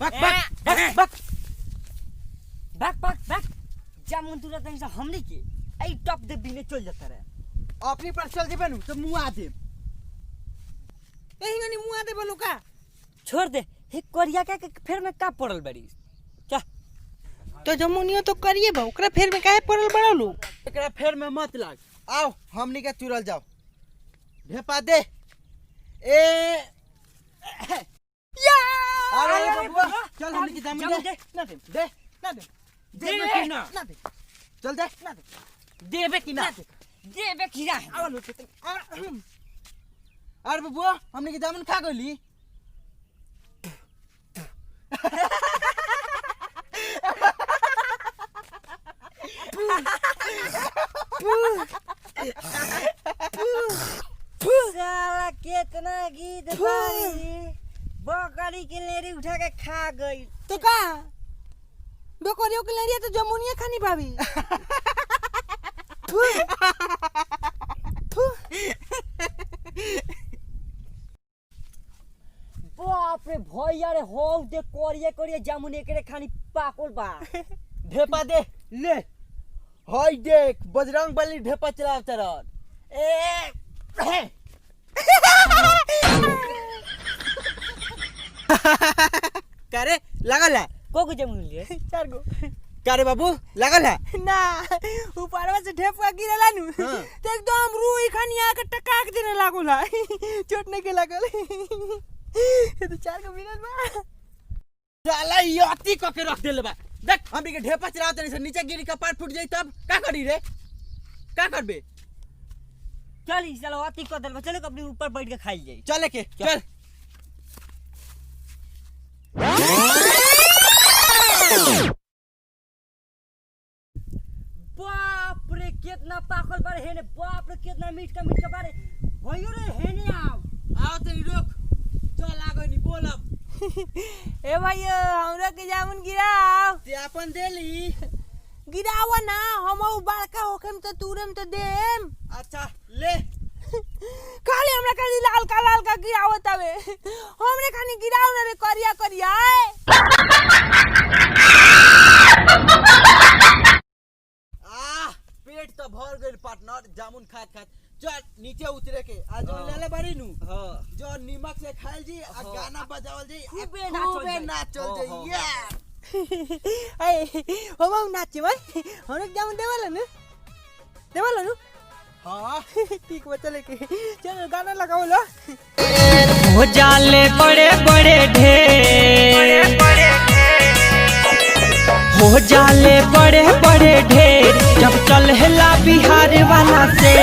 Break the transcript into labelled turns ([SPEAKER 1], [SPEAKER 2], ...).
[SPEAKER 1] बक बक बक बक बक बक बक जामुन तुरा तनी से हमनी के आई टॉप दे बिने चल जाता रे
[SPEAKER 2] अपनी पर चल जेबे नु तो मुंह आ दे
[SPEAKER 3] कहीं नहीं मुंह आ दे बोलो का
[SPEAKER 1] छोड़ दे हे कोरिया के फेर में का पड़ल बड़ी क्या
[SPEAKER 3] तो जमुनियो तो करिए बा ओकरा फेर में काहे पड़ल बड़ा लो
[SPEAKER 2] एकरा फेर में मत लाग आओ हमनी के तुरल जाओ ढेपा दे ए
[SPEAKER 3] या
[SPEAKER 2] अरे बबुआ चल हमनी के जामुन दे
[SPEAKER 3] ना दे
[SPEAKER 2] दे ना दे
[SPEAKER 1] देबे कि ना
[SPEAKER 3] ना दे
[SPEAKER 2] चल दे
[SPEAKER 3] ना दे
[SPEAKER 1] देबे कि ना देबे कि ना
[SPEAKER 3] आओ लो
[SPEAKER 2] अरे बबुआ हमनी के जामुन खा गइली
[SPEAKER 1] साला कितना गीत बारी बकरी के लेरी उठा के खा गई
[SPEAKER 3] तो का बकरियों के लेरिया तो जमुनिया खानी भाभी
[SPEAKER 1] बाप रे भैया रे हो दे कोरिया कोरिया जामुन एकरे खानी पाकल बा
[SPEAKER 2] ढेपा दे ले हाय देख बजरंग बली ढेपा चलाव तरन ए करे लगल है
[SPEAKER 1] को जामुन लिए
[SPEAKER 3] 4 गो
[SPEAKER 2] करे बाबू लगल है
[SPEAKER 3] ना ऊपरवा से ढेपका गिरला नु
[SPEAKER 2] हाँ।
[SPEAKER 3] तो एकदम रूई खानी आके टकाक देने लागल है चोट नहीं के लागल ये तो 4 गो मिनट बा
[SPEAKER 2] साला यति क के रख देले बा देख हमनी के ढेपा चलाव तनी से नीचे गिरी कपार फूट जाई तब का करी रे का करबे
[SPEAKER 1] चल ई साला अति कर देल चलो अपने ऊपर बैठ के खाई जाई
[SPEAKER 2] चले के चल
[SPEAKER 1] बाप रे कितना पाकल बारे हेने बाप रे कितना मीठ का बारे भयो रे हेने आओ
[SPEAKER 2] तनी रुक चल आगो नी बोलब
[SPEAKER 3] ए भैया हमरा के जामुन गिराओ
[SPEAKER 2] ते अपन देली
[SPEAKER 3] गिरावा ना हम उ बड़का होखम तो तुरम तो देम
[SPEAKER 2] अच्छा ले
[SPEAKER 3] खाली हमरा खाली लाल का गिरावत हवे हमरे खानी गिराव ना रे करिया करिया
[SPEAKER 2] पेट तो भर गइल पार्टनर जामुन खात खात चल नीचे उतरे के आज जो लेले बारी नु
[SPEAKER 1] हां
[SPEAKER 2] जो नीमक से खाइल जी आ गाना बजावल जी
[SPEAKER 1] खूबे
[SPEAKER 2] नाचल जी ये
[SPEAKER 3] ए हम नाचे भाई हमरे जामुन देवल नु
[SPEAKER 2] हां
[SPEAKER 3] ठीक बा चले के चल गाना लगाओ लो
[SPEAKER 1] हो जाले बड़े बड़े ढेर हो जाले बड़े बड़े ढेर जब चलेला बिहार वाला से